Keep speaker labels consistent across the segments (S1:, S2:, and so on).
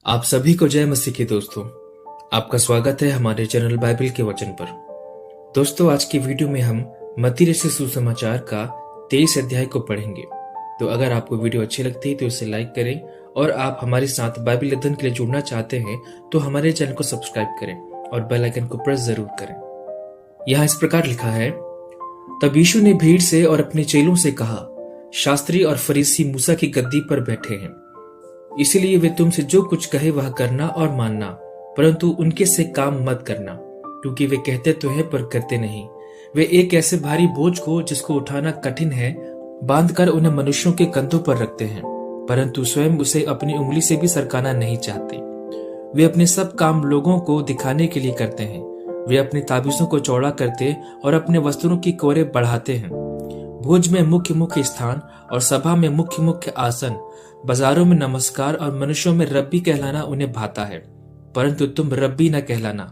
S1: आप सभी को जय मसीह के दोस्तों। आपका स्वागत है हमारे चैनल बाइबल के वचन पर। दोस्तों, आज की वीडियो में हम मत्ती रचित सुसमाचार का 23 अध्याय को पढ़ेंगे। तो अगर आपको वीडियो अच्छी लगती है तो इसे लाइक करें, और आप हमारे साथ बाइबल अध्ययन के लिए जुड़ना चाहते हैं तो हमारे चैनल को सब्सक्राइब करें और बेल आइकन को प्रेस जरूर करें। यहाँ इस प्रकार लिखा है, तब यीशु ने भीड़ से और अपने चेलों से कहा, शास्त्री और फरीसी मूसा की गद्दी पर बैठे हैं, इसीलिए वे तुमसे जो कुछ कहे वह करना और मानना, परंतु उनके से काम मत करना, क्योंकि वे कहते तो हैं पर करते नहीं। वे एक ऐसे भारी बोझ को जिसको उठाना कठिन है बांधकर उन्हें मनुष्यों के कंधों पर रखते हैं, परंतु स्वयं उसे अपनी उंगली से भी सरकाना नहीं चाहते। वे अपने सब काम लोगों को दिखाने के लिए करते हैं। वे अपने ताबीजों को चौड़ा करते और अपने वस्त्रों की कोरे बढ़ाते हैं। भोज में मुख्य मुख्य स्थान और सभा में मुख्य मुख्य आसन, बाजारों में नमस्कार और मनुष्यों में रब्बी कहलाना उन्हें भाता है। परंतु तुम रब्बी न कहलाना,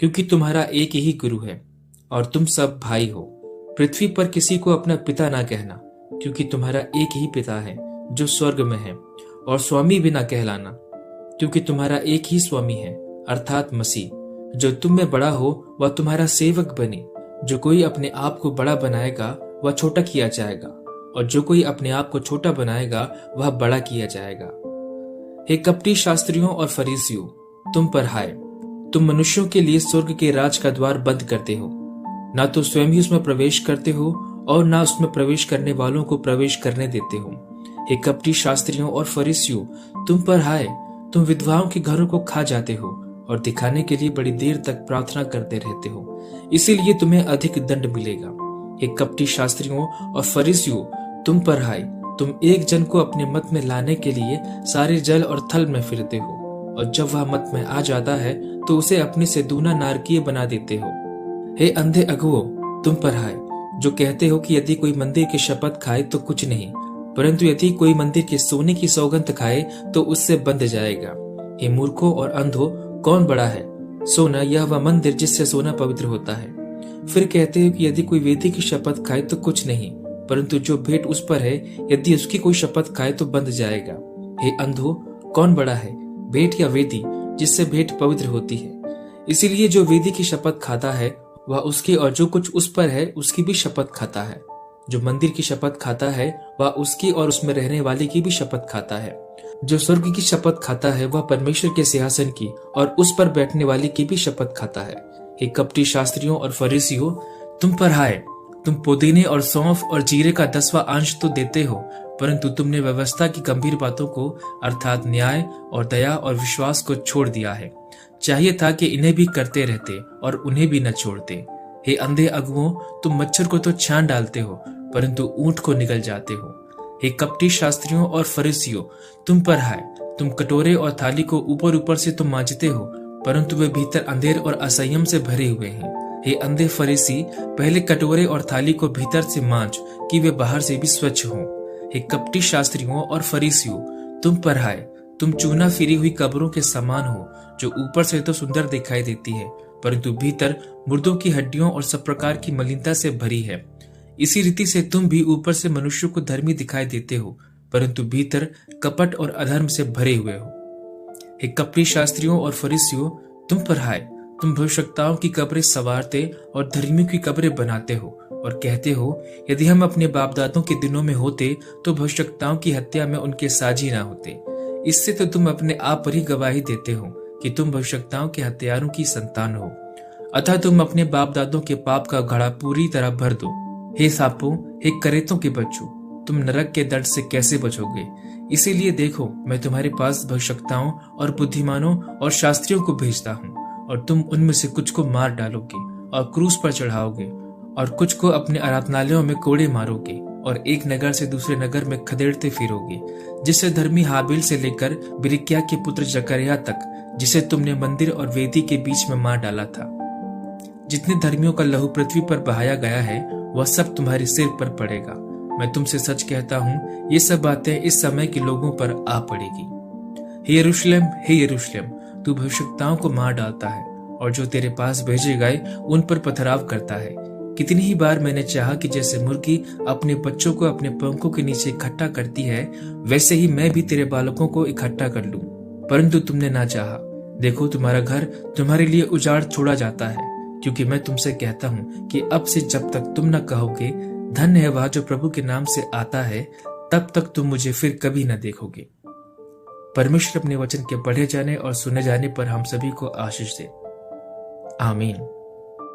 S1: क्योंकि तुम्हारा एक ही गुरु है और तुम सब भाई हो। पृथ्वी पर किसी को अपना पिता ना कहना, क्योंकि तुम्हारा एक ही पिता है जो स्वर्ग में है। और स्वामी भी ना कहलाना, क्योंकि तुम्हारा एक ही स्वामी है, अर्थात मसीह। जो तुम में बड़ा हो वह तुम्हारा सेवक बने। जो कोई अपने आप को बड़ा बनाएगा वह छोटा किया जाएगा, और जो कोई अपने आप को छोटा बनाएगा वह बड़ा किया जाएगा। हे कपटी शास्त्रियों और फरीसियों, तुम पर हाय, तुम मनुष्यों के लिए स्वर्ग के राज का द्वार बंद करते हो। ना तो स्वयं ही उसमें प्रवेश करते हो और ना उसमें प्रवेश करने वालों को प्रवेश करने देते हो। हे कपटी शास्त्रियों और फरीसियों, तुम पर हाय, तुम विधवाओं के घरों को खा जाते हो और दिखाने के लिए बड़ी देर तक प्रार्थना करते रहते हो, इसीलिए तुम्हें अधिक दंड मिलेगा। हे कपटी शास्त्रियों और फरीसियों, तुम पर हाय, तुम एक जन को अपने मत में लाने के लिए सारे जल और थल में फिरते हो, और जब वह मत में आ जाता है तो उसे अपने से दूना नारकीय बना देते हो। हे अंधे अगुओ, तुम पर हाय, जो कहते हो कि यदि कोई मंदिर की शपथ खाए तो कुछ नहीं, परंतु यदि कोई मंदिर के सोने की सौगंध खाए तो उससे बंध जाएगा। हे मूर्खों और अंधो, कौन बड़ा है, सोना या वह मंदिर जिससे सोना पवित्र होता है? फिर कहते हो कि यदि कोई वेदी की शपथ खाए तो कुछ नहीं, परंतु जो भेंट उस पर है यदि उसकी कोई शपथ खाए तो बंध जाएगा। हे अंधो, कौन बड़ा है, भेंट या वेदी जिससे भेंट पवित्र होती है? इसीलिए जो वेदी की शपथ खाता है वह उसकी और जो कुछ उस पर है उसकी भी शपथ खाता है। जो मंदिर की शपथ खाता है वह उसकी और उसमें रहने वाले की भी शपथ खाता है। जो स्वर्ग की शपथ खाता है वह परमेश्वर के सिंहासन की और उस पर बैठने वाले की भी शपथ खाता है। हे कपटी शास्त्रियों और फरीसियों, तुम पर हाय, तुम पुदीने और सौंफ और जीरे का 10वां अंश तो देते हो, परंतु तुमने व्यवस्था की गंभीर बातों को अर्थात न्याय और दया और विश्वास को छोड़ दिया है। चाहिए था कि इन्हें भी करते रहते और उन्हें भी न छोड़ते। हे अंधे अगुओं, तुम मच्छर को तो छान डालते हो, परंतु ऊंट को निगल जाते हो। हे कपटी शास्त्रियों और फरीसियों, तुम पर हाय, तुम कटोरे और थाली को ऊपर ऊपर से तो मांजते हो, परंतु वे भीतर अंधेर और असंयम से भरे हुए हैं। हे अंधे फरीसी, पहले कटोरे और थाली को भीतर से मांज कि वे बाहर से भी स्वच्छ हों। हे कपटी शास्त्रियों और फरीसियों, तुम पर हाय, तुम चूना फिरी हुई कब्रों के समान हो, जो ऊपर से तो सुंदर दिखाई देती है, परंतु भीतर मुर्दों की हड्डियों और सब प्रकार की मलिनता से भरी है। इसी रीति से तुम भी ऊपर से मनुष्यों को धर्मी दिखाई देते हो, परंतु भीतर कपट और अधर्म से भरे हुए हो। हे कपटी शास्त्रियों और फरीसियों, तुम पर हाय, तुम भविष्यवक्ताओं की कब्रें संवारते और धर्मियों की कब्रें बनाते हो और कहते हो, यदि हम अपने बाप दादों के दिनों में होते तो भविष्यवक्ताओं की हत्या में उनके साझी ना होते। इससे तो तुम अपने आप पर ही गवाही देते हो कि तुम भविष्यवक्ताओं के हत्यारों की संतान हो। अतः तुम अपने बाप दादों के पाप का घड़ा पूरी तरह भर दो। हे सांपों, हे करेतों के बच्चों, तुम नरक के दर्द से कैसे बचोगे? इसीलिए देखो, मैं तुम्हारे पास भविष्यवक्ताओं और बुद्धिमानों और शास्त्रियों को भेजता हूँ, और तुम उनमें से कुछ को मार डालोगे और क्रूस पर चढ़ाओगे, और कुछ को अपने आराधनालयों में कोड़े मारोगे, और एक नगर से दूसरे नगर में खदेड़ते फिरोगे, जिससे धर्मी हाबिल से लेकर बिरिक्या के पुत्र जकरिया तक, जिसे तुमने मंदिर और वेदी के बीच में मार डाला था। जितने धर्मियों का लहू पृथ्वी पर बहाया गया है वह सब तुम्हारे सिर पर पड़ेगा। मैं तुमसे सच कहता हूँ, ये सब बातें इस समय के लोगों पर आ पड़ेगी। हे यरूशलेम, हे यरूशलेम, तू भविष्यवक्ताओं को मार डालता है और जो तेरे पास भेजे गए उन पर पथराव करता है। कितनी ही बार मैंने चाहा कि जैसे मुर्गी अपने बच्चों को अपने पंखों के नीचे इकट्ठा करती है, वैसे ही मैं भी तेरे बालकों को इकट्ठा कर लूं, परंतु तुमने ना चाहा। देखो, तुम्हारा घर तुम्हारे लिए उजाड़ छोड़ा जाता है, क्योंकि मैं तुमसे कहता हूं कि अब से जब तक तुम न कहोगे धन्य है वह जो प्रभु के नाम से आता है, तब तक तुम मुझे फिर कभी न देखोगे। परमेश्वर अपने वचन के पढ़े जाने और सुने जाने पर हम सभी को आशीष दे। आमीन।